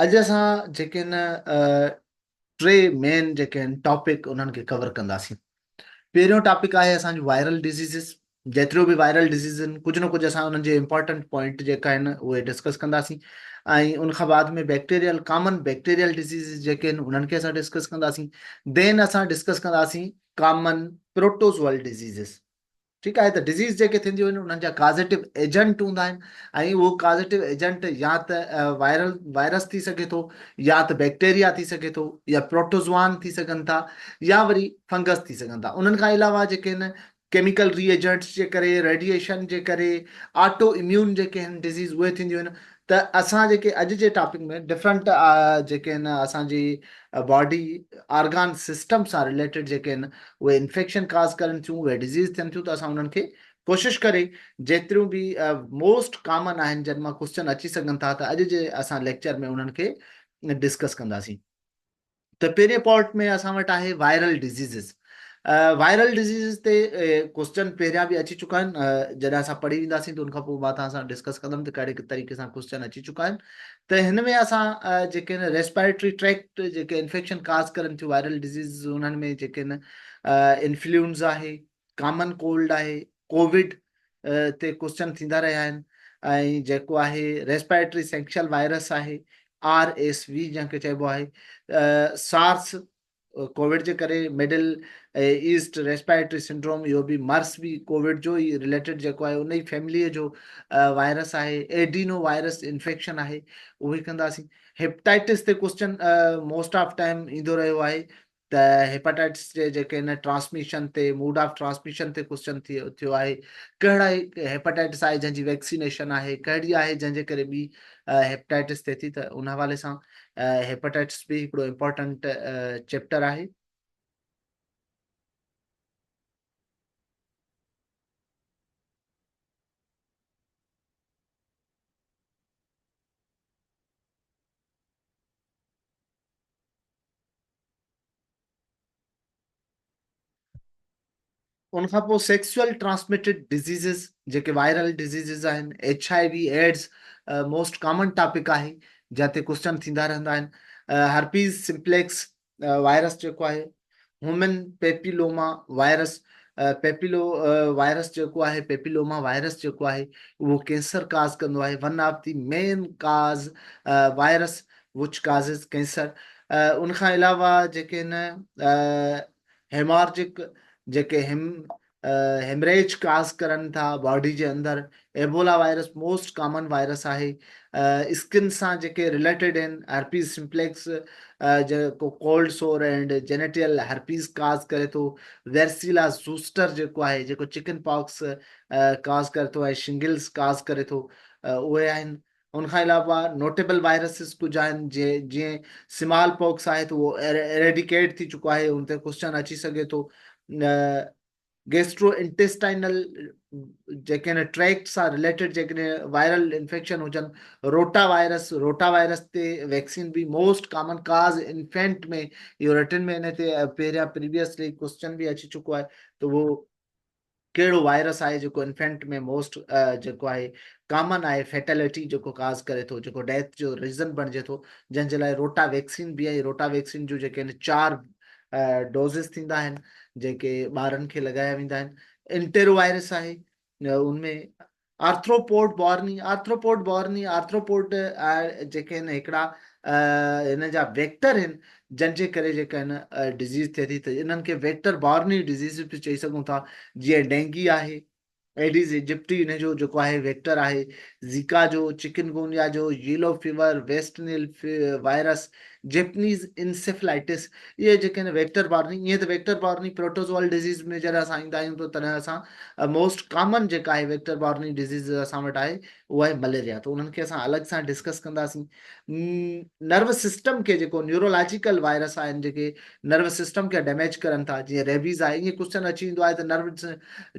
अॼु असां जेके न टे मेन जेके आहिनि टॉपिक उन्हनि खे कवर कंदासीं। पहिरियों टॉपिक आहे असांजो वायरल डिज़ीज़िस। जेतिरो बि वायरल डिज़ीज़ आहिनि कुझु न कुझु असां उन्हनि जे इंपॉर्टेंट पॉइंट जेका आहिनि उहे डिस्कस कंदासीं। ऐं उन खां बाद में बैक्टीरियल कॉमन बैक्टीरियल डिज़ीज़िस जेके आहिनि उन्हनि खे असां डिस्कस कंदासीं। देन असां डिस्कस कंदासीं कॉमन प्रोटोज़ोअल डिज़ीज़िस। ठीकु आहे। त डिज़ीज़ जेके थींदियूं आहिनि उन्हनि जा कॉज़ेटिव एजेंट हूंदा आहिनि ऐं उहो कॉज़ेटिव एजेंट या त वायरस थी सघे थो, या त बैक्टीरिया थी सघे थो, या प्रोटोज़ोआन थी सघनि था, या वरी फंगस थी सघनि था। उन्हनि खां अलावा जेके आहिनि केमिकल रीएजेंट्स जे करे, रेडिएशन जे करे, ऑटो इम्यून जेके आहिनि डिज़ीज़ उहे थींदियूं आहिनि। त असां जेके अॼु जे टॉपिक में डिफरेंट जेके आहिनि असांजी बॉडी ऑर्गन सिस्टम सां रिलेटेड जेके आहिनि उहे इन्फेक्शन काज़ करनि थियूं, उहे डिज़ीज़ थियनि थियूं। त असां उन्हनि खे कोशिशि करे जेतिरियूं बि मोस्ट कॉमन आहिनि जिन मां क्वेश्चन अची सघनि था, त अॼु जे असां लेक्चर में उन्हनि खे डिस्कस कंदासीं। त पहिरें पॉइंट में असां वटि आहे वायरल डिज़ीज़िस। वायरल डिज़ीज़िस ते क्वेश्चन पहिरियां बि अची चुका आहिनि। जॾहिं असां पढ़ी वेंदासीं त उनखां पोइ मां तव्हां सां डिस्कस कंदुमि त कहिड़े तरीक़े सां क्वेश्चन अची चुका आहिनि। त हिन में असां जेके आहिनि रेस्पिरेटरी ट्रैक्ट जेके इन्फेक्शन काज़ करनि थियूं वायरल डिज़ीज़ उन्हनि में जेके आहिनि इन्फ्लूएंज़ा आहे, कॉमन कोल्ड आहे, कोविड ते क्वेश्चन थींदा रहिया आहिनि। ऐं जेको आहे रेस्पिरेटरी सेंक्शुअल वायरस आहे, RSV जंहिंखे चइबो आहे, सार्स कोविड जे करे, मिडिल ईस्ट रेस्पिरेटरी सिंड्रोम इहो बि मर्स बि कोविड जो ई रिलेटेड जेको आहे उन ई फैमिलीअ जो वायरस आहे। एडिनो वायरस इन्फेक्शन आहे, उहे कंदासीं। हेपेटाइटिस ते क्वेश्चन मोस्ट ऑफ टाइम ईंदो रहियो आहे। त हेपेटाइटिस जे जेके आहिनि ट्रांसमिशन ते, मोड ऑफ ट्रांसमिशन ते क्वेश्चन थियो आहे। कहिड़ा हेपेटाइटिस आहे जंहिंजी वैक्सीनेशन आहे, कहिड़ी आहे जंहिंजे करे ॿी हेपेटाइटिस थिए थी। त उन हवाले सां हेपेटाइटिस बि हिकिड़ो इम्पोर्टेंट चैप्टर आहे। उनखां पोइ सेक्सुअल ट्रांसमिटेड डिज़ीज़िस जेके वायरल डिज़ीज़िस आहिनि, HIV AIDS most common topic आहे जिते क्वेश्चन थींदा रहंदा आहिनि। हर्पीज़ सिम्प्लेक्स वायरस जेको आहे, ह्यूमन पेपिलोमा वायरस, पेपिलो वायरस जेको आहे, पेपिलोमा वायरस जेको आहे उहो कैंसर काज़ कंदो आहे। वन ऑफ द मेन काज़ वायरस विच काज़िस कैंसर। उनखां अलावा जेके आहिनि हेमॉर्जिक जेके हेमरेज काज़ करनि था बॉडी जे अंदरि, Ebola virus most common virus आहे। स्किन सां जेके रिलेटेड आहिनि, हर्पीज़ सिम्प्लेक्स जेको कोल्ड सोर एंड जेनेटियल हर्पीज़ काज़ करे थो। वेर्सीला ज़ूस्टर जेको आहे, जेको चिकन पॉक्स काज़ करे थो ऐं शिंगल्स काज़ करे थो, उहे आहिनि। उनखां अलावा नोटेबल वायरसिस कुझु आहिनि जीअं स्मॉल पॉक्स आहे त उहो एरेडिकेट थी चुको आहे, उन ते क्वेश्चन अची सघे थो। गेस्ट्रो इंटेस्टाइनल जेके आहिनि ट्रैक्ट सां रिलेटेड जेके वायरल इन्फेक्शन हुजनि, रोटा वायरस ते वैक्सीन बि मोस्ट कॉमन काज़ इन्फेंट में, इहो रिटन में हिन ते पहिरियां प्रीवियसली क्वेश्चन बि अची चुको आहे। त उहो कहिड़ो वायरस आहे जेको इन्फेंट में मोस्ट जेको आहे कॉमन आहे, फेटेलिटी जेको काज़ करे थो, जेको डेथ जो रीज़न बणिजे थो, जंहिंजे लाइ रोटा वैक्सीन बि आहे। रोटा वैक्सीन जूं जेके आहिनि 4 डोज़िस थींदा आहिनि जेके ॿारनि खे लॻाया वेंदा आहिनि। इंटेरो वायरस आहे, उनमें आर्थ्रोपोड जेके आहिनि हिकिड़ा हिन जा वेक्टर आहिनि जंहिंजे करे जेका आहिनि डिज़ीज़ थिए थी। त इन्हनि खे वेक्टर बॉर्नी डिज़ीज़ बि चई सघूं था, जीअं डेंगी आहे, एडिस इजिप्टी हिन जो जेको आहे वेक्टर आहे, ज़िका जो, चिकनगुनिया जो, येलो फीवर, वेस्ट नील वायरस, जेपनीज़ इंसेफ्लाइटिस, इहे जेके आहिनि वेक्टर बॉर्नी। ईअं त वेक्टर बॉर्नी प्रोटोज़ोअल डिज़ीज़ में जॾहिं असां ईंदा आहियूं त तॾहिं असां मोस्ट कॉमन जेका आहे वेक्टर बॉर्नी डिज़ीज़ असां वटि आहे उहा आहे मलेरिया। त उन्हनि खे असां अलॻि सां डिस्कस कंदासीं। नर्वस सिस्टम खे जेको न्यूरोलॉजिकल वायरस आहिनि जेके नर्वस सिस्टम खे डैमेज करनि था, जीअं रेबीज़ आहे, ईअं क्वेश्चन अची वेंदो आहे त नर्व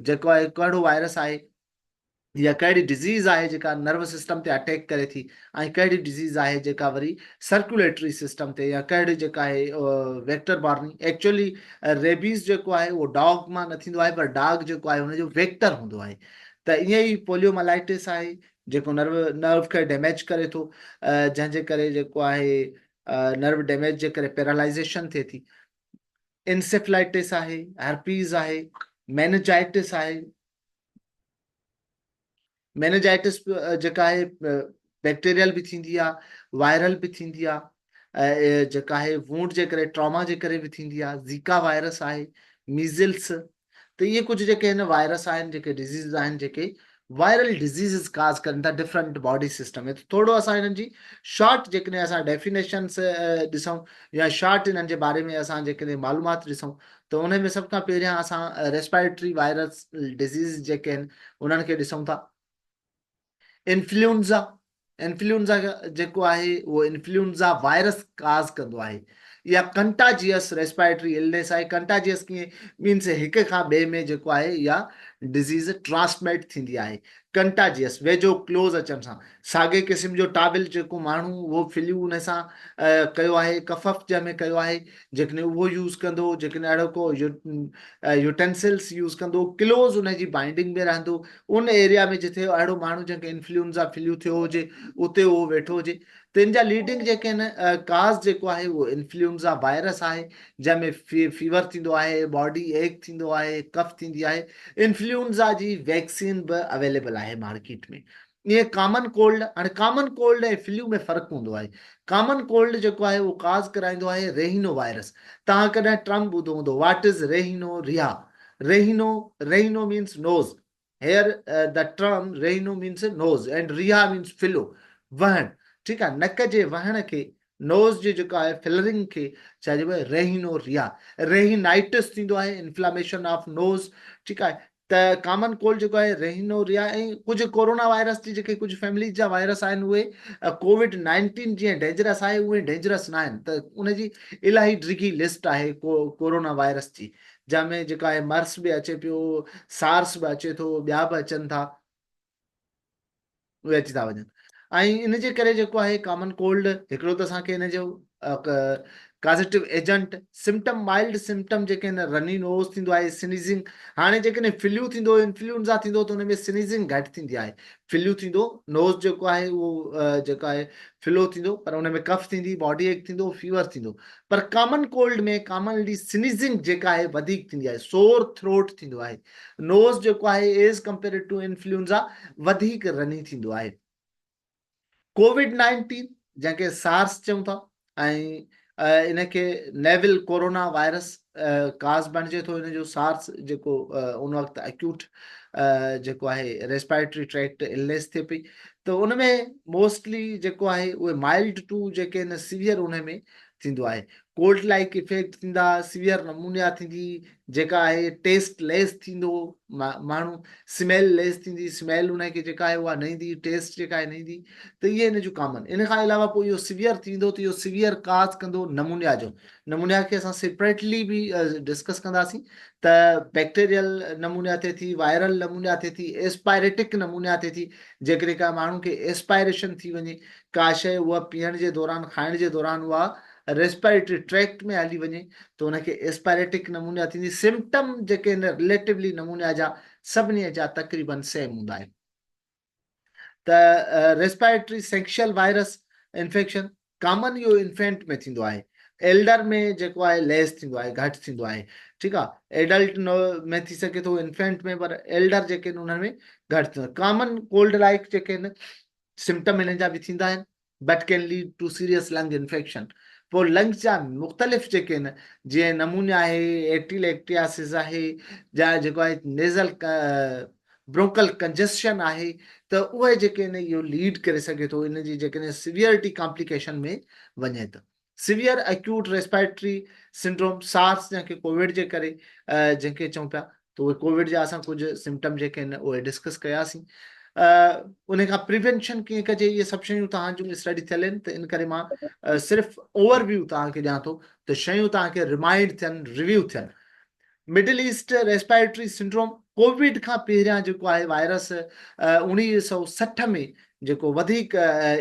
जेको आहे कहिड़ो वायरस आहे या कहिड़ी डिज़ीज़ आहे जेका नर्वस सिस्टम ते अटैक करे थी, ऐं कहिड़ी डिज़ीज़ आहे जेका वरी सर्कुलेटरी सिस्टम ते, या कहिड़ी जेका आहे वेक्टर बॉर्नी। एक्चुअली रेबीज़ जेको आहे उहो डॉग मां न थींदो आहे, पर डॉग जेको आहे हुनजो वेक्टर हूंदो आहे। त ईअं ई पोलियोमाइलाइटिस आहे, जेको नर्व खे डैमेज करे थो, जंहिंजे करे जेको आहे नर्व डैमेज जे करे पैरालाइज़ेशन थिए थी। इंसेफ्लाइटिस आहे, herpes आहे, मेनिजाइटिस आहे। मेनिजाइटिस जेका आहे बैक्टीरियल बि थींदी आहे, वायरल बि थींदी आहे, जेका आहे वूंड जे करे, ट्रॉमा जे करे बि थींदी आहे। ज़ीका वायरस आहे, मीज़ल्स। त इहे कुझु जेके आहिनि वायरस आहिनि, जेके डिज़ीज़ आहिनि, जेके वायरल डिज़ीज़िस काज़ कनि था डिफरेंट बॉडी सिस्टम में। थोरो असां हिननि जी शॉर्ट जेकॾहिं असां डेफिनेशन्स ॾिसूं या शॉर्ट हिननि जे बारे में असां जेकॾहिं मालूमात ॾिसूं, त उन में सभ खां पहिरियां असां रेस्पिरेटरी वायरस डिज़ीज़ जेके आहिनि उन्हनि खे ॾिसूं था। इन्फ्लुएंज़ा, इन्फ्लुएंज़ा जेको आहे उहो इन्फ्लुएंज़ा वायरस काज़ कंदो आहे। या कंटाजियस रेस्पिरेटरी इलनेस आहे। कंटाजियस कीअं मीन्स हिक खां ॿिए में जेको आहे या डिज़ीज़ ट्रांसमिट थींदी आहे। कंटाजियस वेझो क्लोज़ अचण सां। साॻे क़िस्म जो टाविल जेको माण्हू उहो फ्लू उन सां कयो आहे, कफ़फ जंहिंमें कयो आहे, जेकॾहिं उहो यूज़ कंदो, जेकॾहिं अहिड़ो को यूटेंसिल्स यूज़ कंदो, क्लोज़ उन जी बाइंडिंग में रहंदो, उन एरिया में जिथे अहिड़ो माण्हू जंहिंखे इन्फ्लुएंज़ा फ्लू थियो हुजे उते उहो वेठो हुजे। त इन जा लीडिंग जेके आहिनि काज़ जेको आहे उहो इन्फ्लुएंज़ा वायरस आहे, जंहिंमें फीवर थींदो आहे, बॉडी एक थींदो आहे, कफ थींदी आहे। इन्फ्लुएंज़ा जी वैक्सीन बि अवेलेबल आहे मार्केट में। ईअं कॉमन कोल्ड, हाणे कॉमन कोल्ड ऐं फ्लू में फ़र्क़ु हूंदो आहे। कॉमन कोल्ड जेको आहे उहो काज़ कराईंदो आहे रेहिनो वायरस। तव्हां कॾहिं टर्म ॿुधो हूंदो, what is rhino rhea. Rhino, rhino means nose. Here the term rhino means nose and Rhea means flow, वहण। ठीकु आहे, नक जे वहण खे, नोज़ जो जेको आहे फिलरिंग खे चइबो आहे रेहिनो रिया। रेहिनाइटिस थींदो आहे, इंफ्लामेशन ऑफ नोज़। ठीकु आहे। त कॉमन कोल्ड जेको आहे रेहिनो रिया। ऐं कुझु कोरोना वायरस जी जेके कुझु फैमिलीज़ जा वायरस आहिनि उहे कोविड-19 जीअं डेंजरस आहे उहे डेंजरस न आहिनि। त उनजी इलाही डिघी लिस्ट आहे कोरोना वायरस जी, जंहिंमें जेका आहे मर्स बि अचे पियो, सार्स बि अचे थो, ॿिया बि अचनि था, उहे अची था वञनि। ऐं इन जे करे जेको आहे कॉमन कोल्ड हिकिड़ो त असांखे हिन जो काज़ेटिव एजेंट सिम्टम, माइल्ड सिम्टम जेके आहिनि, रनी नोज़ थींदो आहे, स्नीज़िंग। हाणे जेकॾहिं फ्लू थींदो, इन्फ्लुएंज़ा थींदो त हुन में स्नीज़िंग घटि थींदी आहे। फ्लू थींदो, नोज़ जेको आहे उहो जेको आहे फ्लो थींदो, पर हुन में कफ थींदी, बॉडी एक थींदो, फीवर थींदो। पर कॉमन कोल्ड में कॉमनली स्नीज़िंग जेका आहे वधीक थींदी आहे, सोर थ्रोट थींदो आहे। नोज़ जेको आहे एज़ कंपेयर टू इन्फ्लुएंज़ा वधीक रनी थींदो आहे। कोविड-19 जंहिंखे सार्स चऊं था, ऐं इनखे नेविल कोरोना वायरस काज़ बणिजे थो। इन जो सार्स जेको उन वक़्तु एक्यूट जेको आहे रेस्पिरेटरी ट्रैक्ट इलनेस थिए पई। त उन में मोस्टली जेको आहे उहे माइल्ड टू जेके आहिनि सीवियर उन में थींदो आहे। कोल्ड लाइक इफेक्ट थींदा, सीवियर नमूनिया थींदी, जेका आहे टेस्ट लेस थींदो, माण्हू स्मेल लेस थींदी, स्मेल उनखे जेका आहे उहा न ईंदी, टेस्ट जेका आहे न ईंदी। त इहे हिन जूं कॉमन। इन खां अलावा पोइ इहो सीवियर थींदो त इहो सीवियर काज़ कंदो नमूनिया जो। नमूनिया खे असां सेपरेटली बि डिस्कस कंदासीं। त बैक्टीरियल नमूनिया थिए थी, वायरल नमूनिया थिए थी, एस्पायरेटिक नमूनिया थिए थी। जेकॾहिं का माण्हू खे एस्पायरेशन थी वञे, का शइ उहा पीअण जे दौरान, खाइण जे दौरान उहा रेस्पिरेटरी ट्रैक्ट में हली वञे त उनखे एस्पायरेटिक नमूनिया थींदी। सिम्टम जेके आहिनि रिलेटिवली नमूनिया जा सभिनी जा तक़रीबन सेम हूंदा आहिनि। त respiratory sexual virus infection common इहो इन्फेंट में थींदो आहे। एल्डर में जेको आहे लेस थींदो आहे, घटि थींदो आहे। ठीकु आहे। एडल्ट में थी सघे थो, इन्फेंट में, पर एल्डर जेके आहिनि उन्हनि में घटि थींदो आहे। कॉमन कोल्ड लाइक जेके आहिनि सिम्टम हिननि जा बि थींदा आहिनि, but can lead to serious lung infection. पोइ लंग्स जा मुख़्तलिफ़ जेके आहिनि, जीअं नमूनिया आहे, एटिलेक्टियासिस आहे, या जेको आहे नेज़ल ब्रोंकल कंजस्शन आहे, त उहे जेके आहिनि इहो लीड करे सघे थो इन जी जेकॾहिं सीवियरिटी कॉम्प्लिकेशन में वञे त। Severe acute respiratory syndrome, SARS जंहिंखे कोविड जे करे जंहिंखे चऊं पिया, त उहे कोविड जा असां कुझु सिम्टम जेके आहिनि उहे डिस्कस कयासीं। उन खां प्रिवेंशन कीअं कजे, इहे सभु शयूं तव्हां जूं स्टडी थियल आहिनि। त इन करे मां सिर्फ़ु ओवरव्यू तव्हांखे ॾियां थो त शयूं तव्हांखे रिमाइंड थियनि, रिव्यू थियनि। Middle east respiratory syndrome Covid खां पहिरियां जेको आहे वायरस 1960 में जेको वधीक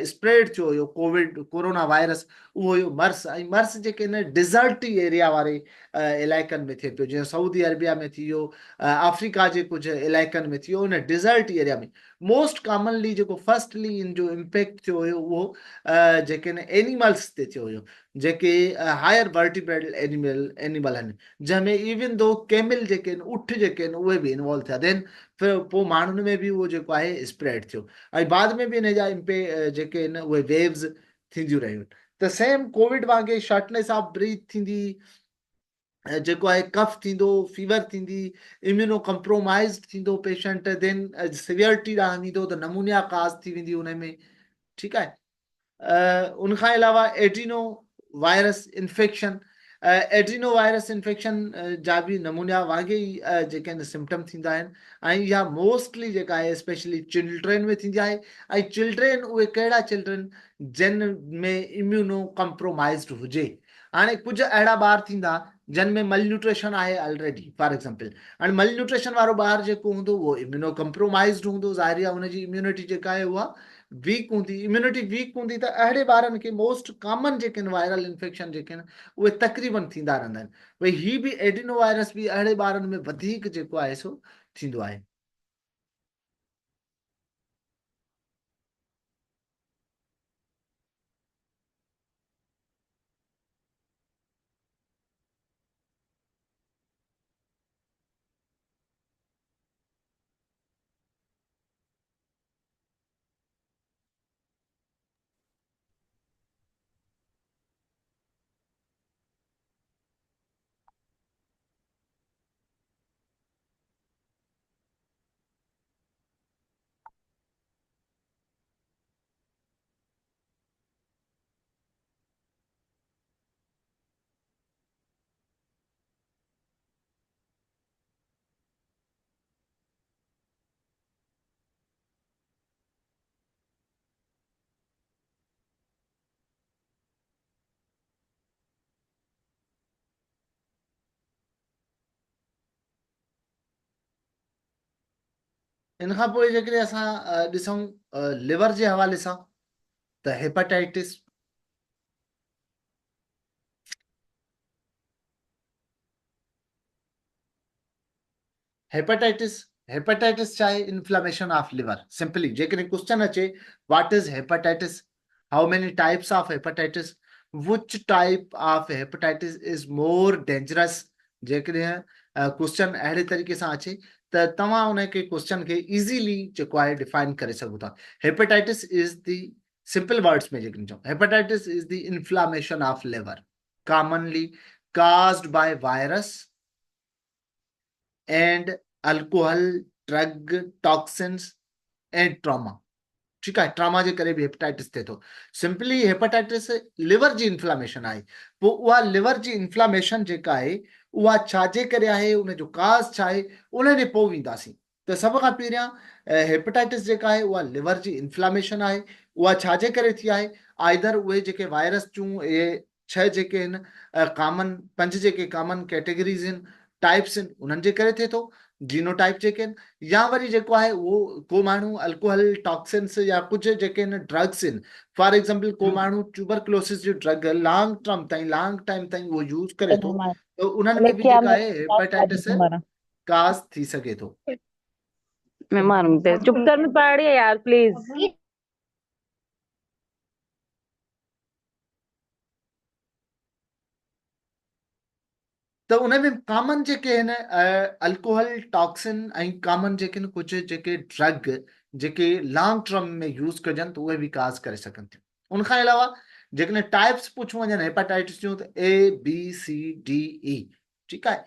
स्प्रेड थियो हुयो कोविड कोरोना वायरस, उहो हुयो मर्स। ऐं मर्स जेके न डिज़र्टी एरिया वारे इलाइक़नि में थिए पियो, जीअं सऊदी अरबिया में थी वियो, अफ्रीका जे कुझु इलाइक़नि में थी वियो, उन डिज़र्ट एरिया में मोस्ट कॉमनली जेको फर्स्टली इन जो इम्पैक्ट थियो हुयो उहो जेके न एनिमल्स ते थियो हुयो, जेके हायर वर्टिब्रेट एनिमल आहिनि, जंहिंमें इवन दो कैमिल जेके आहिनि, ऊठ जेके आहिनि, उहे बि इन्वॉल्व थिया देन फिर पोइ माण्हुनि में बि उहो जेको आहे स्प्रेड थियो, ऐं बाद में बि हिन जा जेके आहिनि उहे वेव्स थींदियूं रहियूं। त सेम कोविड वांगुरु शॉर्टनेस ऑफ ब्रीथ थींदी, जेको आहे कफ थींदो, फीवर थींदी, इम्यूनो कंप्रोमाइज़ थींदो पेशेंट, देन सिवियरिटी ॾांहुं वेंदो त नमूनिया काज़ थी वेंदी हुन में। ठीकु आहे। उनखां अलावा Adreno virus infection, Adreno virus infection जा बि नमूनिया वांगुरु ई जेके आहिनि सिम्टम थींदा आहिनि, ऐं इहा मोस्टली जेका आहे स्पेशली चिल्ड्रेन में थींदी आहे। ऐं चिल्ड्रेन उहे कहिड़ा चिल्ड्रेन जिन में इम्यूनो कंप्रोमाइज़्ड हुजे। हाणे कुझु अहिड़ा ॿार थींदा जिन में मल न्यूट्रिशन आहे ऑलरेडी, फॉर एग्ज़ाम्पल, हाणे मल न्यूट्रिशन वारो ॿारु जेको हूंदो उहो इम्यूनो कंप्रोमाइज़्ड हूंदो, ज़ाहिर आहे हुनजी इम्यूनिटी जेका आहे उहा वीक हूंदी। इम्यूनिटी वीक हूंदी त अहिड़े ॿारनि खे मोस्ट कॉमन जेके आहिनि वायरल इन्फेक्शन जेके आहिनि उहे तक़रीबन थींदा रहंदा आहिनि। भई ही बि एडिनो वायरस बि अहिड़े ॿारनि में वधीक जेको आहे सो थींदो आहे। इन खां पोइ जेकॾहिं असां ॾिसूं लिवर जे हवाले सां त हेपेटाइटिस, हेपेटाइटिस हेपेटाइटिस छा आहे? Inflammation of liver. सिंपली जेकॾहिं क्वेश्चन अचे what is hepatitis, how many types of hepatitis, which type of hepatitis is more dangerous, जेकॾहिं क्वेश्चन अहिड़े तरीक़े सां अचे त तव्हां उनखे क्वेश्चन खे इज़ीली जेको आहे डिफाइन करे सघो था। Hepatitis is the simple words में जेकॾहिं चऊं, hepatitis is the inflammation of liver commonly caused by virus and alcohol, drug, toxins and trauma। ठीकु आहे, ट्रामा जे करे बि हेपेटाइटिस थिए थो। सिंपली हेपेटाइटिस लिवर जी इंफ्लामेशन आहे। पोइ उहा लिवर जी इंफ्लामेशन जेका आहे उहा छाजे करे आहे, उनजो काज़ छा आहे, उन ॾे पोइ वेंदासीं। त सभ खां पहिरियां हेपेटाइटिस जेका आहे उहा लिवर जी इंफ्लामेशन आहे। उहा छाजे करे थी आहे? आइदर उहे जेके वायरस जूं इहे 6 जेके आहिनि कॉमन, 5 जेके कॉमन कैटेगरीज़ आहिनि, टाइप्स आहिनि, उन्हनि जे करे थिए थो, जीनोटाइप जेके आहिनि, या वरी जेको आहे उहो को माण्हू अल्कोहल, टॉक्सिन्स या कुझु जेके आहिनि ड्रग्स आहिनि, फॉर एग्ज़ाम्पल को माण्हू ट्यूबरक्लोसिस जो ड्रग लॉन्ग टर्म ताईं, लॉन्ग टाइम ताईं उहो यूज़ करे थो, त उन्हनि में बि जेका आहे हेपेटाइटिस काज़ थी सघे थो। मैं मारूंगी, चुप कर, मैं पढ़ रही है यार प्लीज। त उन में कॉमन जेके आहिनि अल्कोहल, टॉक्सिन ऐं कॉमन जेके आहिनि कुझु जेके ड्रग जेके लॉन्ग टर्म में यूज़ कजनि त उहे बि काज़ करे सघनि थियूं। उनखां अलावा जेकॾहिं टाइप्स पुछूं वञनि हेपेटाइटिस जूं त ABCDE। ठीकु आहे,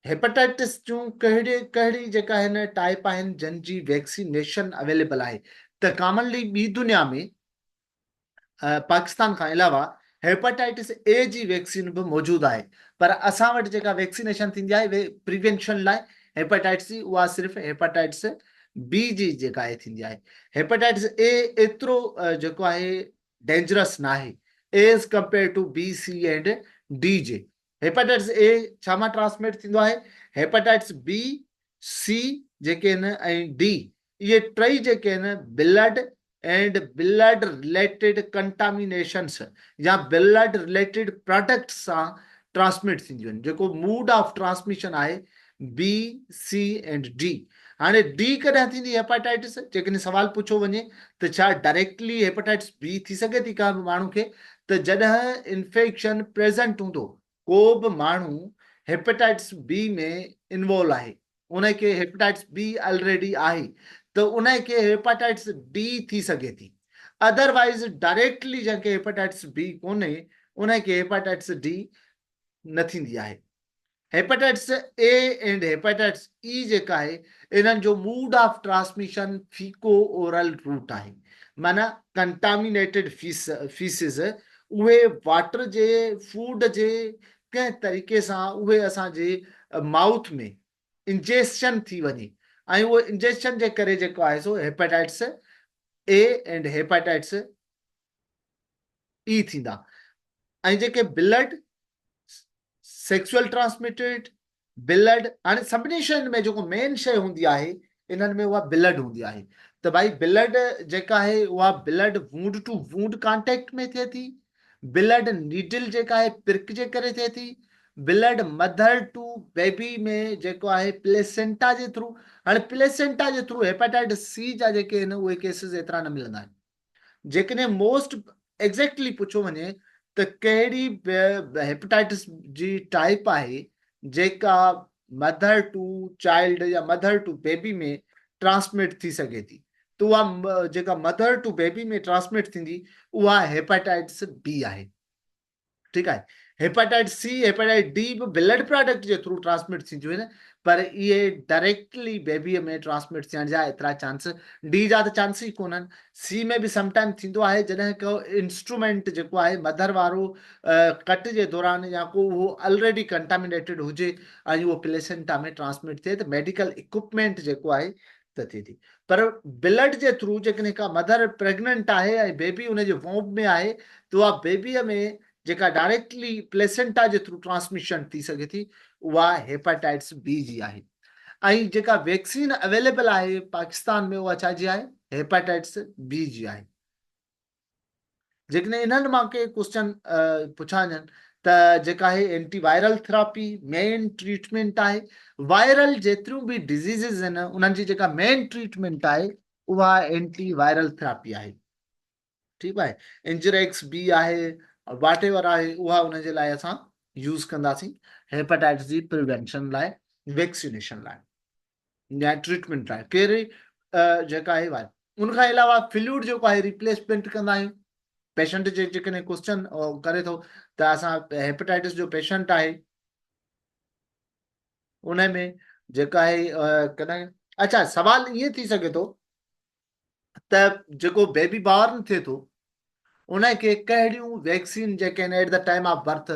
हेपेटाइटिस जूं कहिड़ी जेका आहिनि टाइप आहिनि जिन जी वैक्सीनेशन अवेलेबल आहे। त कॉमनली ॿी दुनिया में पाकिस्तान खां अलावा हेपेटाइटिस A जी वैक्सीन बि मौजूदु आहे, पर असां वटि जेका वैक्सीनेशन थींदी आहे उहे प्रिवेंशन लाइ हेपेटाइटिस जी, उहा सिर्फ़ु हेपेटाइटिस B जी जेका आहे थींदी आहे। हेपेटाइटिस A एतिरो जेको आहे डेंजरस न आहे as compare to B, C and D जे। हेपेटाइटिस A छा मां ट्रांसमिट थींदो आहे? हेपेटाइटिस B, C जेके आहिनि ऐं D, इहे टई जेके आहिनि ब्लड एंड ब्लड रिलेटेड कंटामिनेशंस या ब्लड रिलेटेड प्रोडक्ट्स सां ट्रांसमिट थींदियूं आहिनि, जेको मूड ऑफ ट्रांसमिशन आहे बी सी एंड डी। हाणे डी कॾहिं थींदी हेपेटाइटिस, जेकॾहिं सवाल पुछो वञे त छा डायरेक्टली हेपेटाइटिस बी थी सघे थी का बि माण्हू खे, त जॾहिं इन्फेक्शन प्रेज़ेंट हूंदो, को बि माण्हू हेपेटाइटिस बी में इन्वॉल्व आहे, उनखे हेपेटाइटिस बी ऑलरेडी आहे, त उनखे हेपेटाइटिस डी थी सघे थी। अदरवाइज डायरेक्टली जंहिंखे हेपेटाइटिस बी कोन्हे उनखे हेपेटाइटिस डी न थींदी आहे। Hepatitis A and hepatitis E जेका आहे इन्हनि जो mode of transmission faeco oral route आहे, माना कंटामिनेटेड फीसिस उहे वाटर जे फूड जे कंहिं तरीक़े सां उहे असांजे माउथ में इंजेक्शन थी वञे, ऐं उहो इंजेक्शन जे करे जेको आहे सो hepatitis A and hepatitis E थींदा। ऐं जेके ब्लड सेक्सुअल ट्रांसमिटेड ब्लड, हाणे सभिनी शयुनि में जेको मेन शइ हूंदी आहे इन्हनि में उहा ब्लड हूंदी आहे, त भाई ब्लड जेका आहे उहा blood wound to wound contact में थिए थी, ब्लड नीडल जेका आहे पिर्क जे करे थिए थी, ब्लड मदर टू बेबी में जेको आहे प्लेसेंटा जे थ्रू। हाणे प्लेसेंटा जे थ्रू हेपेटाइटिस सी जा जेके आहिनि उहे केसिस एतिरा न मिलंदा आहिनि। जेकॾहिं मोस्ट एग्जैक्टली पुछो वञे त कहिड़ी हेपेटाइटिस जी टाइप आहे जेका मदर टू चाइल्ड या मदर टू बेबी में ट्रांसमिट थी सघे थी, त उहा जेका मदर टू बेबी में ट्रांसमिट थींदी उहा हेपेटाइटिस बी आहे। ठीकु आहे, हेपेटाइटिस सी हेपेटाइटिस डी बि ब्लड प्रोडक्ट जे थ्रू ट्रांसमिट थींदियूं आहिनि, पर इहे डायरेक्टली बेबीअ में ट्रांसमिट थियण जा एतिरा चांस, डी जा त चांस ई कोन्हनि। सी में बि समटाइम थींदो आहे जॾहिं को इंस्ट्रूमेंट जेको आहे मदर वारो कट जे दौरान या को उहो ऑलरेडी कंटामिनेटेड हुजे ऐं उहो प्लेसेंटा में ट्रांसमिट थिए त मेडिकल इक्विपमेंट जेको आहे त थिए थी। पर ब्लड जे थ्रू जेकॾहिं का मदर प्रेग्नेंट आहे ऐं बेबी उनजे वोम में आहे त उहा बेबीअ में जेका डायरेक्टली प्लेसेंटा जे थ्रू ट्रांसमिशन थी सघे थी उहा हेपेटाइटिस बी जी आहे। ऐं जेका वैक्सीन अवेलेबल आहे पाकिस्तान में उहा छाजी आहे, हेपेटाइटिस बी जी आहे। जेकॾहिं इन्हनि मां के क्वेश्चन पुछा वञनि त जेका आहे एंटीवायरल थेरापी मेन ट्रीटमेंट आहे। वायरल जेतिरियूं बि डिज़ीज़िस आहिनि उन्हनि जी जेका मेन ट्रीटमेंट आहे उहा एंटीवायरल थेरापी आहे। ठीकु आहे, इंजरेक्स बी आहे वाट एवर आहे उहा उनजे लाइ असां यूज़ कंदासीं हेपेटाइटिस जी प्रिवेंशन लाइ, वैक्सीनेशन लाइ या ट्रीटमेंट लाइ। कहिड़ी जेका आहे उनखां अलावा फ्लूइड जेको आहे रिप्लेसमेंट कंदा आहियूं। पेशेंट जे जेकॾहिं क्वेश्चन करे थो त असां हेपेटाइटिस जो पेशेंट आहे उन में जेका आहे कॾहिं अच्छा सवाल ईअं थी सघे थो त जेको बेबी बॉर्न थिए थो उनखे कहिड़ियूं वैक्सीन जेके आहिनि at the time of berth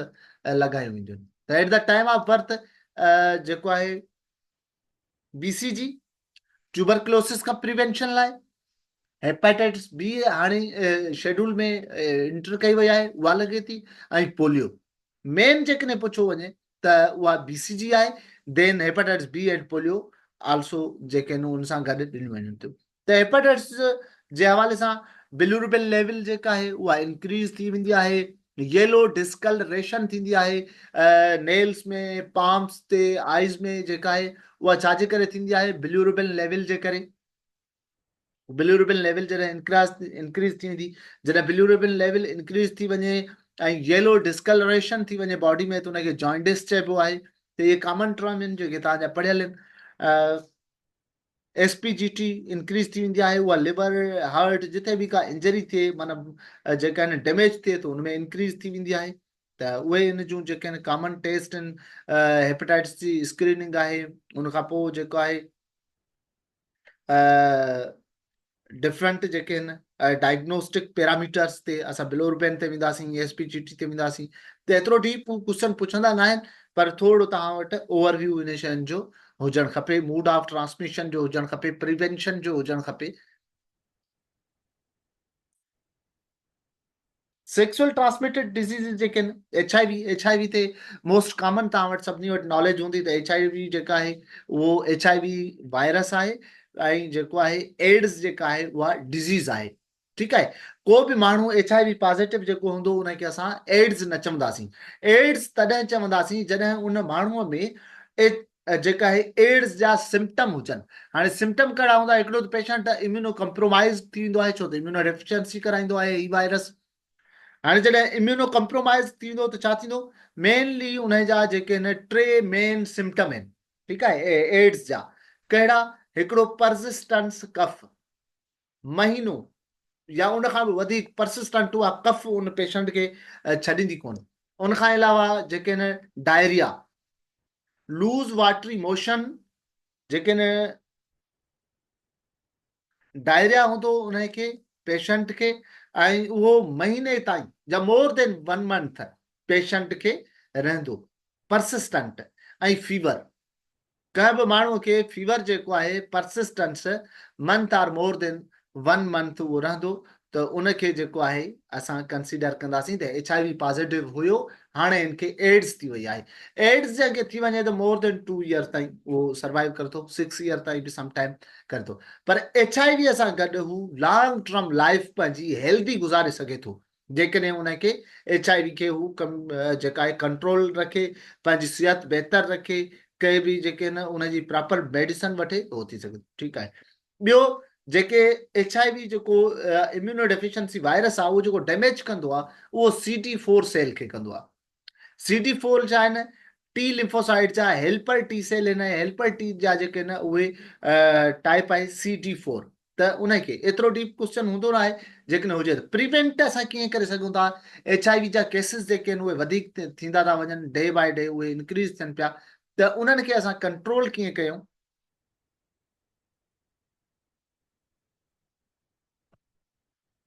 लॻायूं वेंदियूं आहिनि। त at the time of berth जेको आहे BCG ट्यूबरक्लोसिस खां प्रिवेंशन लाइ, हेपेटाइटिस बी हाणे शेड्यूल में इंटर कई वई आहे उहा लॻे थी, ऐं पोलियो मेन जेकॾहिं पुछो वञे त उहा BCG आहे, then hepatitis B and polio also जेके आहिनि उन सां गॾु ॾिनियूं वञनि थियूं। त हेपेटाइटिस जे हवाले सां बिलिरुबिन लेवल जेका आहे उहा इंक्रीज थी वेंदी आहे, येलो डिस्कलरेशन थींदी आहे नेल्स में, पाम्स ते, आइज़ में जेका आहे उहा छाजे करे थींदी आहे, बिलिरुबिन लेवल जे करे। बिलिरुबिन लेवल जॾहिं इंक्रीज थी वेंदी, जॾहिं बिलिरुबिन लेवल इंक्रीज थी वञे ऐं येलो डिस्कलरेशन थी वञे बॉडी में त उनखे जॉइंडिस चइबो आहे। त इहे कॉमन टर्म आहिनि जेके तव्हांजा पढ़ियल आहिनि। SPGT इंक्रीज थी वेंदी आहे, उहा लिवर हार्ट जिथे बि का इंजरी थिए माना जेका आहिनि डैमेज थिए त उनमें इंक्रीज थी वेंदी आहे। त उहे इन जूं जेके आहिनि कॉमन टेस्ट आहिनि, हेपेटाइटिस जी स्क्रीनिंग आहे, उनखां पोइ जेको आहे डिफरेंट जेके आहिनि डायग्नोस्टिक पैरामीटर्स ते असां बिलिरुबिन ते वेंदासीं, SPGT ते वेंदासीं। त एतिरो डीप क्वेश्चन पुछंदा न आहिनि, पर थोरो तव्हां वटि ओवरव्यू इन शयुनि जो हुजणु खपे, मूड ऑफ ट्रांसमिशन जो हुजणु खपे, प्रिवेंशन जो हुजणु खपे। सेक्सुअल ट्रांसमिटेड डिज़ीज़ जेके आहिनि HIV ते मोस्ट कॉमन तव्हां वटि सभिनी वटि नॉलेज हूंदी त HIV जेका आहे उहो HIV वायरस आहे, ऐं जेको आहे एड्स जेका आहे उहा डिज़ीज़ आहे। ठीकु आहे। को बि माण्हू HIV पॉज़िटिव जेको हूंदो उनखे असां एड्स न चवंदासीं। एड्स तॾहिं चवंदासीं जॾहिं उन माण्हूअ में जेका आहे एड्स जा सिम्पटम हुजनि। हाणे सिम्पटम कहिड़ा हूंदा? हिकिड़ो त पेशेंट इम्यूनो कॉम्प्रोमाइज़ थींदो आहे, छो त इम्यूनो डेफिशिएंसी कराईंदो आहे ही वायरस। हाणे जॾहिं इम्यूनो कॉम्प्रोमाइज़ थींदो त छा थींदो? मेनली उनजा जेके आहिनि 3 मेन सिम्पटम आहिनि, ठीकु आहे, एड्स जा। कहिड़ा? हिकिड़ो परसिस्टेंस कफ, महीनो या उन खां बि वधीक परसिस्टेंट उहा कफ उन पेशेंट खे छॾींदी कोन। उन खां अलावा जेके आहिनि डायरिया, लूज़ वाटरी मोशन, जेके आहिनि डायरिया हूंदो उनखे पेशेंट खे, ऐं उहो महीने ताईं या मोर देन 1 मंथ पेशेंट खे रहंदो परसिस्टेंट। ऐं फीवर, कंहिं बि माण्हूअ खे फीवर जेको आहे persistence month or more than 1 month उहो रहंदो, त उनखे जेको आहे असां कंसीडर कंदासीं त HIV पॉज़िटिव हुयो, हाणे इनखे एड्स थी वई आहे। एड्स जंहिंखे थी वञे त मोर देन 2 ईयर ताईं उहो सर्वाइव करे थो, 6 ईयर ताईं बि समटाइम करे थो। पर HIV सां गॾु हू लॉन्ग टर्म लाइफ पंहिंजी हेल्दी गुज़ारे सघे थो, जेकॾहिं उनखे HIV खे हू जेका आहे कंट्रोल रखे, पंहिंजी सिहत बहितर रखे, के बि जेके न उनजी प्रॉपर मेडिसिन वठे, उहो थी सघे। ठीकु आहे। ॿियो जेके HIV जेको इम्यूनो डेफिशिएंसी वायरस आहे, उहो जेको डैमेज कंदो आहे, उहो CD4 सेल खे कंदो आहे। CD4 छा आहिनि? टी लिम्फोसाइट जा हेल्पर टी सेल आहिनि। हेल्पर टी जा जेके न उहे टाइप आहे CD4। त उनखे एतिरो डीप क्वेश्चन हूंदो न आहे, जेकॾहिं हुजे त प्रिवेंट असां कीअं करे सघूं था? HIV जा केसिस जेके आहिनि उहे वधीक थींदा था वञनि, डे बाय डे उहे इंक्रीज़ थियनि पिया, त उन्हनि खे असां कंट्रोल कीअं कयूं?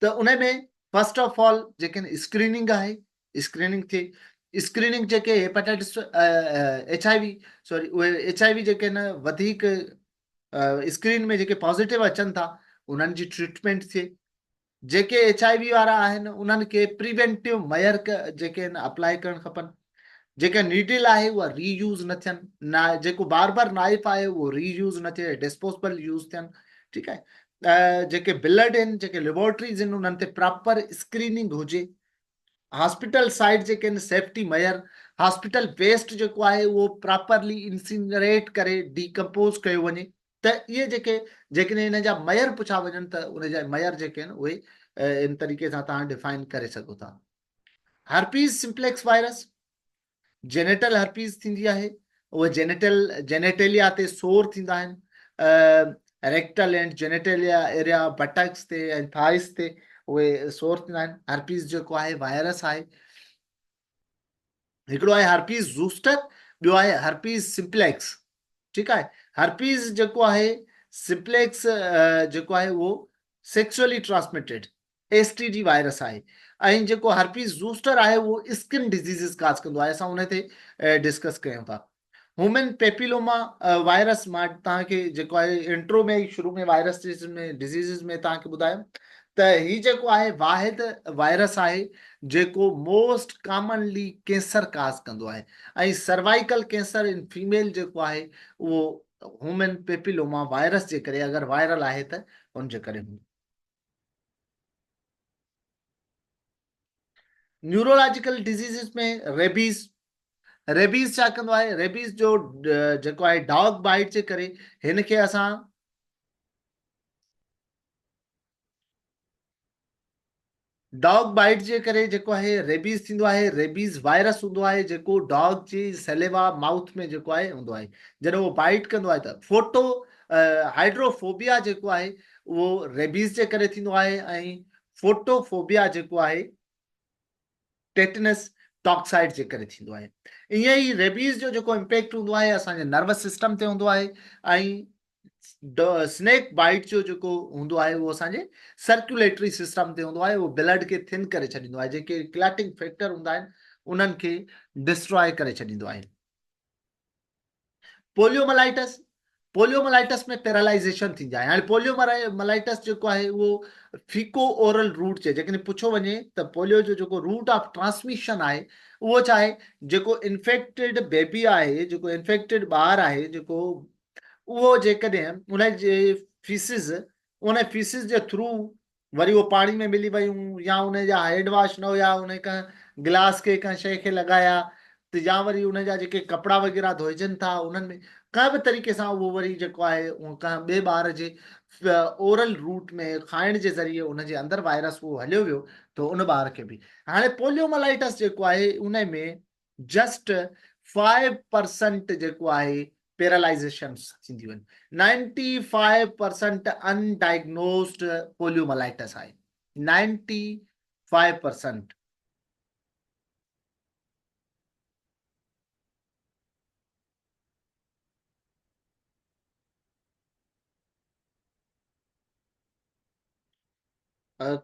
त उन में फर्स्ट ऑफ ऑल जेके स्क्रीनिंग आहे, स्क्रीनिंग थिए। स्क्रीनिंग जेके हेपेटाइटिस HIV सॉरी उहे HIV जेके न वधीक स्क्रीन में जेके पॉज़िटिव अचनि था उन्हनि जी ट्रीटमेंट थिए। जेके HIV वारा आहिनि उन्हनि खे प्रिवेंटिव मयर जेके आहिनि अप्लाई करणु खपनि। जेके नीडल आहे उहा रीयूज़ न थियनि, न जेको बार बार नाइफ आहे उहो रीयूज़ न थिए, डिस्पोजेबल यूज़ थियनि। ठीकु आहे। जेके ब्लड आहिनि, जेके लेबोरेटरीज़ आहिनि, उन्हनि ते प्रॉपर स्क्रीनिंग हुजे। हॉस्पिटल साइड जेके आहिनि सेफ्टी मयर, हॉस्पिटल वेस्ट जेको आहे उहो प्रॉपरली इंसिनरेट करे डीकम्पोज कयो वञे। त इहे जेकॾहिं हिन जा मयर पुछा वञनि त उन जा मयर जेके आहिनि उहे इन तरीक़े सां तव्हां डिफाइन करे सघो था। Herpes simplex virus genital herpes थींदी आहे, उहे जेनेटेलिया ते सोर थींदा आहिनि। Rectal and genitalia area, buttocks ते ऐं थाइस ते उहे सोर थींदा आहिनि। हर्पीज़ जेको आहे वायरस आहे। हिकिड़ो आहे हर्पीज़ ज़ूस्टर, ॿियो आहे हर्पीज़ सिम्प्लेक्स। ठीकु आहे। हर्पीज़ जेको आहे सिम्प्लेक्स जेको आहे उहो सेक्सुअली ट्रांसमिटेड STD वायरस आहे। ऐं जेको हर्पीज़ ज़ूस्टर आहे उहो स्किन डिजीज़िस काज़ कंदो आहे। असां उन ते डिस्कस कयूं था। ह्यूमन पेपिलोमा वायरस, मां तव्हांखे जेको आहे इंट्रो में शुरू में वायरस में डिजीज़िस में तव्हांखे ॿुधायो त ही जेको आहे वाहिद वायरस आहे जेको मोस्ट कॉमनली कैंसर काज़ कंदो आहे। ऐं सर्वाइकल कैंसर इन फीमेल जेको आहे उहो ह्यूमन पेपिलोमा वायरस जे करे, अगरि वायरल आहे त उनजे करे हूंदो। न्यूरोलॉजिकल डिजीज़िस में रेबीज़ छा कंदो आहे? रेबीज़ जो जेको आहे डॉग बाइट जे करे हिन खे असां डॉग बाइट जे करे जेको आहे रेबीज़ थींदो आहे। रेबीज़ वायरस हूंदो आहे जेको डॉग जी सेलेवा माउथ में जेको आहे हूंदो आहे। जॾहिं उहो बाइट कंदो आहे त हाइड्रोफोबिया जेको आहे उहो रेबीज़ जे करे थींदो आहे। ऐं फोटोफोबिया जेको आहे टेटनस टॉक्साइड जे करे थींदो आहे। ईअं ई रेबीज़ जो जेको इम्पैक्ट हूंदो आहे असांजे नर्वस सिस्टम ते हूंदो आहे। ऐं स्नेक बाइट जो जेको हूंदो आहे उहो असांजे सर्कुलेटरी सिस्टम ते हूंदो आहे। उहो ब्लड खे थिन करे छॾींदो आहे। जेके क्लॉटिंग फैक्टर हूंदा आहिनि उन्हनि खे डिस्ट्रॉय करे छॾींदो आहे। पोलियोमलाइटस में पैरालाइज़ेशन थींदी आहे। हाणे पोलियोमलाइटस जेको आहे उहो फीको ओरल रूट जे जेकॾहिं पुछो वञे त पोलियो जो जेको रूट ऑफ ट्रांसमिशन आहे उहो छा आहे? जेको इन्फेक्टेड बेबी आहे, जेको इन्फेक्टेड ॿार आहे, जेको उहो जेकॾहिं उन जे फीसिस जे थ्रू वरी वो पाणी में मिली वयूं, या उन जा हैंड वॉश न हुया, उन का गिलास खे कंहिं शइ खे लॻाया, त या वरी उन जा जेके कपिड़ा वग़ैरह धोइजनि था उन्हनि में कंहिं बि तरीक़े सां उहो वरी जेको आहे उहो कंहिं ॿिए ॿार जे ओरल रूट में खाइण जे ज़रिए उन जे अंदरि वायरस उहो हलियो वियो, त उन ॿार खे बि। हाणे पोलियोमाइलाइटिस जेको आहे उन में जस्ट 5% जेको आहे पैरालाइज़ेशन थींदियूं आहिनि। 95% अनडायग्नोस्ड पोलियोमाइलाइटिस आहे। 95%।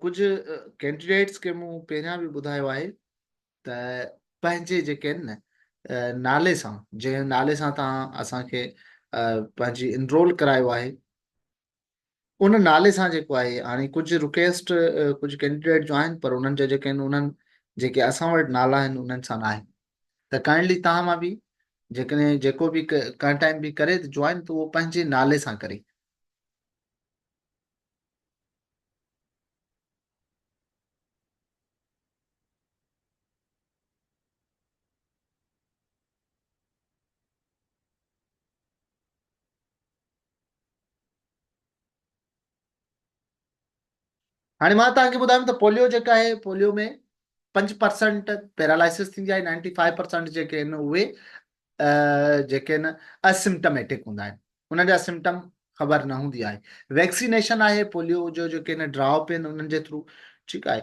कुझु कैंडिडेट्स खे मूं पहिरियां बि ॿुधायो आहे त पंहिंजे जेके आहिनि न नाले सां, जंहिं नाले सां तव्हां असांखे पंहिंजी इनरोल करायो आहे, उन नाले सां जेको आहे, हाणे कुझु रिक्वेस्ट कुझु कैंडिडेट जो आहिनि पर उन्हनि जा जेके आहिनि उन्हनि जेके असां वटि नाला आहिनि उन्हनि सां न आहे, त काइंडली तव्हां मां बि जेकॾहिं जेको बि कंहिं टाइम बि करे जॉइन त उहो पंहिंजे नाले सां करे। हाणे मां तव्हांखे ॿुधायां त पोलियो जेका आहे, पोलियो में 5% पैरालाइसिस थींदी आहे, 95% जेके आहिनि उहे जेके आहिनि असिम्टमेटिक हूंदा आहिनि, उन्हनि जा सिम्टम ख़बर न हूंदी आहे। वैक्सीनेशन आहे पोलियो जो, जेके आहिनि ड्रॉप आहिनि उन्हनि जे थ्रू, ठीकु आहे।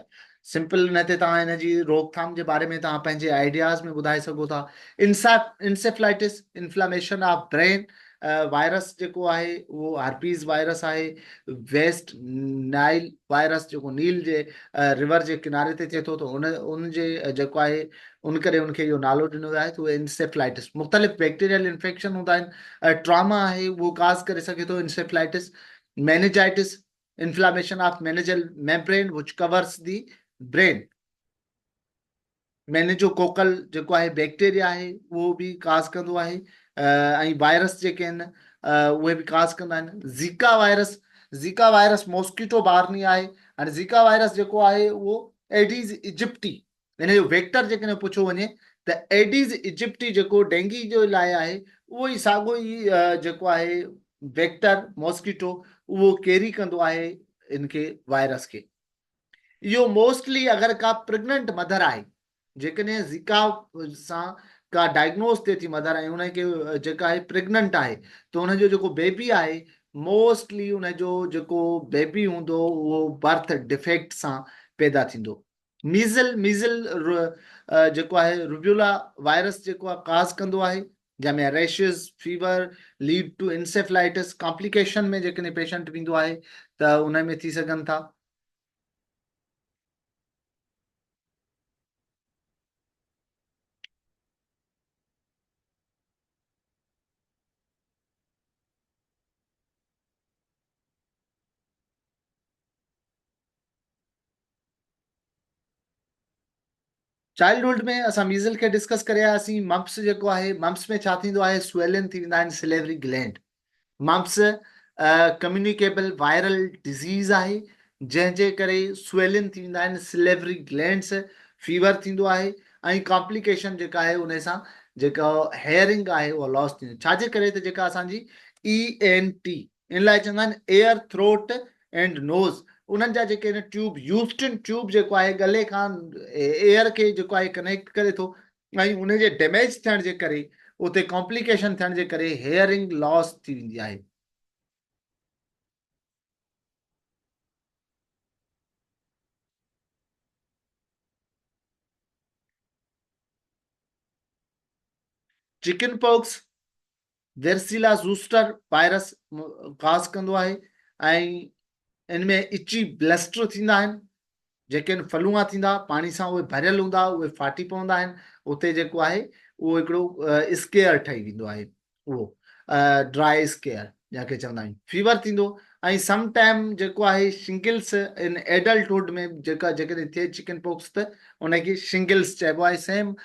सिंपल न ते तव्हां हिन जी रोकथाम जे बारे में तव्हां पंहिंजे आइडियाज़ में ॿुधाए सघो था। Encephalitis, inflammation of brain, virus जेको आहे उहो हार्पीज़ वायरस आहे। वेस्ट नाइल वायरस जेको नील जे रिवर जे किनारे ते थिए थो, त उन जे जेको आहे उन करे उनखे इहो नालो ॾिनो वियो आहे त उहे इंसेफ्लाइटिस। मुख़्तलिफ़ बैक्टीरियल इन्फेक्शन हूंदा आहिनि, ट्रामा आहे उहो काज़ करे सघे थो encephalitis. Meningitis, inflammation of meningeal membrane which covers the brain। Meningococcal जेको आहे बैक्टीरिया आहे उहो बि काज़ कंदो आहे, ऐं वायरस जेके आहिनि उहे बि काज़ कंदा आहिनि। ज़ीका वायरस मॉस्किटो बारनी आहे। हाणे ज़ीका वायरस जेको आहे उहो एडीज़ इजिप्टी, हिन जो वेक्टर जेकॾहिं पुछो वञे त एडीज़ इजिप्टी जेको डेंगी जो लाइ आहे, उहो ई साॻियो ई जेको आहे वेक्टर मॉस्किटो उहो कैरी कंदो आहे इनखे वायरस खे। इहो मोस्टली अगरि का प्रेग्नेंट मदर आहे, जेकॾहिं ज़िका सां का डायग्नोस थिए थी मदर ऐं उनखे जेका आहे प्रेग्नेंट आहे, त उनजो जेको बेबी आहे मोस्टली उनजो जेको बेबी हूंदो उहो बर्थ डिफेक्ट सां पैदा थींदो। मीज़ल जेको आहे रुब्यूला वायरस जेको आहे काज़ कंदो आहे, जंहिंमें rashes, fever lead to encephalitis. Complication में जेकॾहिं पेशेंट वेंदो आहे त उन में थी सघनि था चाइल्डहुड में असां मीज़ल खे डिस्कस करे आयासीं। मम्प्स जेको आहे, मम्प्स में छा थींदो आहे, स्वेलिन थी वेंदा आहिनि salivary gland. Mumps communicable viral disease आहे, जंहिंजे करे स्वेलिन थी वेंदा आहिनि सिलेवरी ग्लैंड्स, फीवर थींदो आहे, ऐं कॉम्प्लिकेशन जेका आहे उन सां जेका हेयरिंग आहे उहा लॉस थींदी। छाजे करे त जेका असांजी ENT, इन लाइ चवंदा आहिनि एयर थ्रोट एंड नोज़, उन्हनि जा जेके आहिनि ट्यूब, ह्यूस्टन ट्यूब जेको आहे गले खां एयर खे जेको आहे कनेक्ट करे थो, ऐं उनजे डैमेज थियण जे करे, उते कॉम्प्लिकेशन थियण जे करे हेयरिंग लॉस थी वेंदी आहे। चिकन पॉक्स वेर्सिला ज़ूस्टर वायरस काज़ कंदो आहे, ऐं इनमें इची ब्लस्टर थींदा आहिनि, जेके आहिनि फलूआ थींदा, पाणी सां उहे भरियल हूंदा, उहे फाटी पवंदा आहिनि, उते जेको आहे उहो हिकिड़ो स्केयर ठही वेंदो आहे, उहो ड्राई स्केयर जंहिंखे चवंदा आहियूं। फीवर थींदो, ऐं सम टाइम जेको आहे शिंगल्स इन एडल्टहुड में जेका जेकॾहिं थिए चिकन पॉक्स त उनखे शिंगल्स चइबो आहे। सेम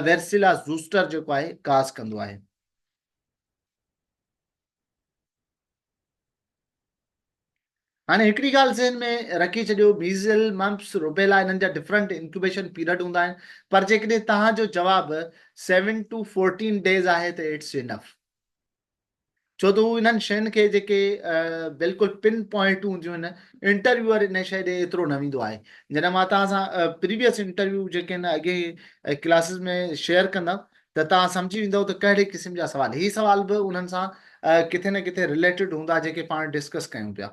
वेर्सिला ज़ूस्टर जेको आहे काज़ कंदो आहे। हाणे हिकिड़ी ॻाल्हि ज़हन में रखी छॾियो, मीज़ल मम्प्स रुबेला इन्हनि जा डिफरेंट इंक्यूबेशन पीरियड हूंदा आहिनि, पर जेकॾहिं तव्हांजो जवाबु 7 to 14 डेज़ आहे त इट्स इनफ। छो त हू इन्हनि शयुनि खे जेके बिल्कुलु पिन पॉइंट हूंदियूं आहिनि, इंटरव्यूअर इन शइ ॾे एतिरो न वेंदो आहे। जॾहिं मां तव्हां सां प्रीवियस इंटरव्यू जेके आहिनि अॻे क्लासिस में शेयर कंदमि त तव्हां सम्झी वेंदव त कहिड़े क़िस्म जा सवाल, ही सवाल बि उन्हनि सां किथे न किथे रिलेटेड हूंदा जेके पाण डिस्कस कयूं पिया।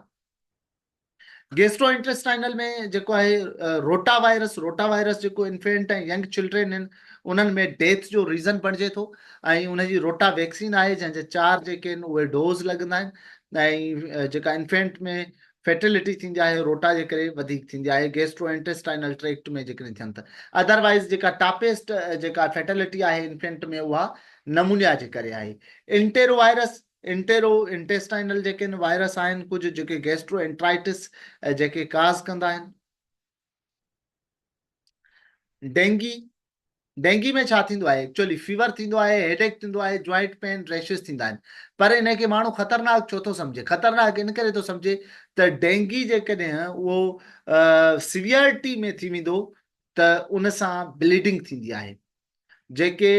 गेस्ट्रोइंटेस्टाइनल में जेको आहे रोटा वायरस जेको इन्फेंट ऐं यंग चिल्ड्रेन आहिनि उन्हनि में डेथ जो रीज़न बणिजे थो, ऐं उनजी रोटा वैक्सीन आहे जंहिंजे 4 जेके आहिनि उहे डोज़ लॻंदा आहिनि, ऐं जेका इन्फेंट में फैटिलिटी थींदी आहे रोटा जे करे वधीक थींदी आहे गेस्ट्रोइंटेस्टाइनल ट्रैक्ट में जेकॾहिं थियनि त। अदरवाइज़ जेका टापेस्ट जेका फैटिलिटी आहे इन्फेंट में उहा नमूनिया जे करे आहे। इंटेरो वायरस, इंटेरो इंटेस्टाइनल जेके वायरस आहिनि कुझु जेके गैस्ट्रो एंट्राइटिस जेके काज़ कंदा आहिनि। डेंगी, डेंगी में छा थींदो आहे, एक्चुअली फीवर थींदो आहे, हेडेक थींदो आहे, जॉइंट पेन, रैशेस थींदा आहिनि, पर इनखे माण्हू ख़तरनाक छो थो सम्झे? ख़तरनाक इन करे थो सम्झे त डेंगी जेकॾहिं उहो सिवियरिटी में थी वेंदो त उन सां ब्लीडिंग थींदी आहे, जेके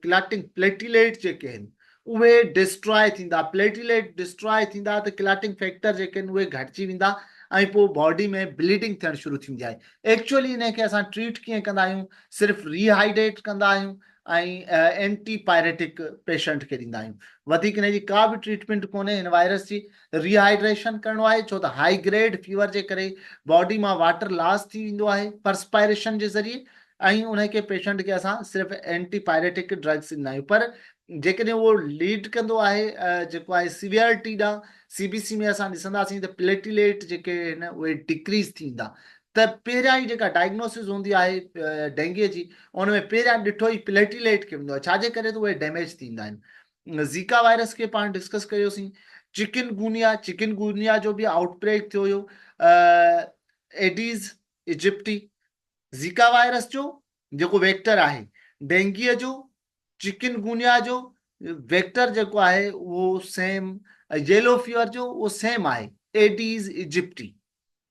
क्लाटिंग प्लेटिलेट जेके आहिनि उहे डिस्ट्रॉय थींदा, प्लेटिलेट डिस्ट्रॉय थींदा त क्लाटिंग फैक्टर जेके आहिनि उहे घटिजी वेंदा ऐं पोइ बॉडी में ब्लीडिंग थियणु शुरू थींदी आहे। एक्चुअली इनखे असां ट्रीट कीअं कंदा आहियूं, सिर्फ़ु रिहाइड्रेट कंदा आहियूं ऐं एंटीपायरेटिक पेशेंट खे ॾींदा आहियूं, वधीक हिनजी का बि ट्रीटमेंट कोन्हे हिन वायरस जी। रिहाइड्रेशन करिणो आहे छो त हाई ग्रेड फीवर जे करे बॉडी मां वाटर लॉस थी वेंदो आहे परस्पायरेशन जे ज़रिए, ऐं उनखे पेशेंट खे असां सिर्फ़ु एंटीपायरेटिक ड्रग्स ॾींदा आहियूं। पर जेकॾहिं उहो लीड कंदो आहे जेको आहे सिवियरिटी ॾांहुं, सीबीसी में असां ॾिसंदासीं त प्लेटिलेट जेके आहिनि उहे डिक्रीज़ थींदा, त पहिरियां ई जेका डायग्नोसिस हूंदी आहे डेंगीअ जी उन में पहिरियां ॾिठो ई प्लेटिलेट खे हूंदो आहे, छाजे करे त उहे डैमेज थींदा आहिनि। ज़ीका वायरस खे पाण डिस्कस कयोसीं। चिकनगुनिया, चिकनगुनिया जो बि आउटब्रेक थियो हुयो, एडीज़ इजिप्टी। ज़ीका वायरस जो जेको वेक्टर आहे, डेंगीअ जो, चिकनगुनिया जो वेक्टर जेको आहे उहो सेम, येलो फीवर जो उहो सेम आहे, एडीज़ इजिप्टी।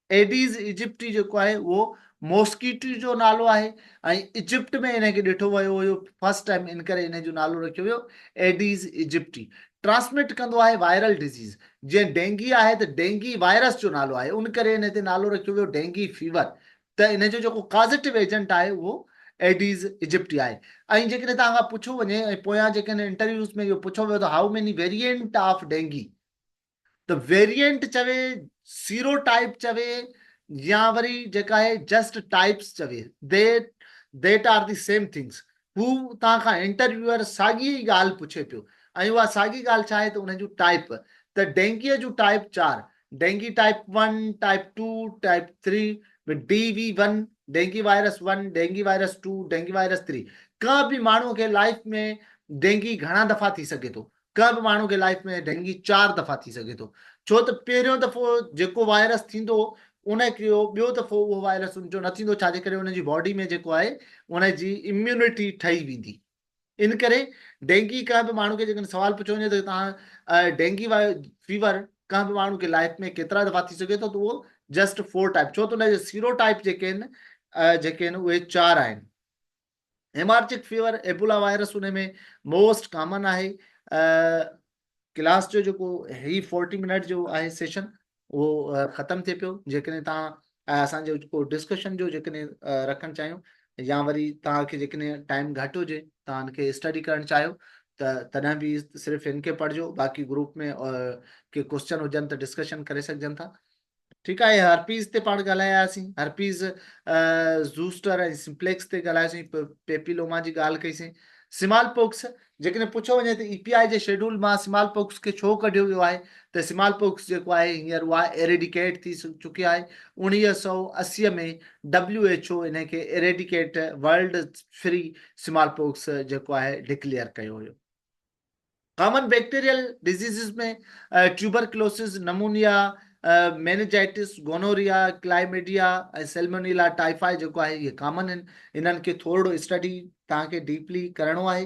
एडीज़ इजिप्टी जेको आहे उहो मॉस्किटो जो नालो आहे, ऐं इजिप्ट में इनखे ॾिठो वियो हुयो फर्स्ट टाइम, इन करे इन जो नालो रखियो वियो एडीज़ इजिप्टी। ट्रांसमिट कंदो आहे वायरल डिज़ीज़, जीअं डेंगी आहे त डेंगी वायरस जो नालो आहे, उन करे इन ते नालो रखियो वियो डेंगी फीवर। त इन जो जेको पॉज़िटिव एजेंट आहे उहो एडीज़ इजिप्टी आहे। ऐं जेकॾहिं तव्हां खां पुछो वञे ऐं पोयां जेके इंटरव्यूज़ में इहो पुछो वियो त how many variant of dengue, त वेरिएंट चवे, सीरो टाइप चवे, या वरी जेका आहे जस्ट टाइप्स चवे, that are the same things. हू तव्हां खां इंटरव्यूअर साॻी ॻाल्हि पुछे पियो, ऐं उहा साॻी ॻाल्हि छा आहे त उन जूं टाइप, त डेंगीअ जूं type 4, dinghy type 1, type 2, type 3, DV1, dinghy virus 1, dinghy virus 2, dinghy virus 3। का बि माण्हूअ खे लाइफ में डेंगी घणा दफ़ा थी सघे थो, का बि माण्हू खे लाइफ में डेंगी 4 दफ़ा थी सघे थो, छो त पहिरियों दफ़ो जेको वायरस थींदो उनखे ॿियो दफ़ो उहो वायरस उनजो न थींदो, छाजे करे उनजी बॉडी में जेको आहे उनजी इम्यूनिटी ठही वेंदी। इन करे डेंगी कंहिं बि माण्हू खे जेकॾहिं सवाल पुछो वञे त तव्हां डेंगी फीवर कंहिं बि माण्हू खे लाइफ में केतिरा दफ़ा थी सघे थो, त उहो जस्ट 4 टाइप, छो त उनजे सीरो टाइप जेके आहिनि उहे 4 आहिनि। हेमार्जिक फीवर, एबोला वायरस उन में मोस्ट कॉमन आहे। क्लास जो जेको ही 40 मिनट जो आहे सेशन उहो ख़तमु थिए पियो। जेकॾहिं तव्हां असांजो जेको डिस्कशन जो जेकॾहिं रखणु चाहियो, या वरी तव्हांखे जेकॾहिं टाइम घटि हुजे तव्हां हिनखे स्टडी करणु चाहियो त तॾहिं बि सिर्फ़ु हिनखे पढ़िजो, बाक़ी ग्रुप में के क्वेश्चन हुजनि त डिस्कशन करे सघजनि था। ठीकु आहे। हर्पीज़ ते पाण ॻाल्हायासीं, हर्पीज़ ज़ूस्टर ऐं सिम्प्लेक्स ते ॻाल्हायोसीं, पेपिलोमा जी ॻाल्हि कईसीं। स्मॉल पॉक्स, जेकॾहिं पुछो वञे त EPI जे शेड्यूल मां स्मॉल पॉक्स खे छो कढियो वियो आहे, त स्मॉल पॉक्स जेको आहे हींअर उहा एरेडिकेट थी चुकी आहे। 1980 में WHO इनखे eradicate, world free small pox जेको आहे डिक्लेयर कयो हुयो। कॉमन बैक्टीरियल डिजीज़िस में ट्यूबरक्लोसिस, नमूनिया, मेनिजाइटिस, गोनोरिया, क्लाइमेडिया ऐं सेल्मोनेला टाइफाइड जेको आहे इहे कॉमन आहिनि। इन्हनि खे थोरो स्टडी तव्हांखे डीपली करिणो आहे।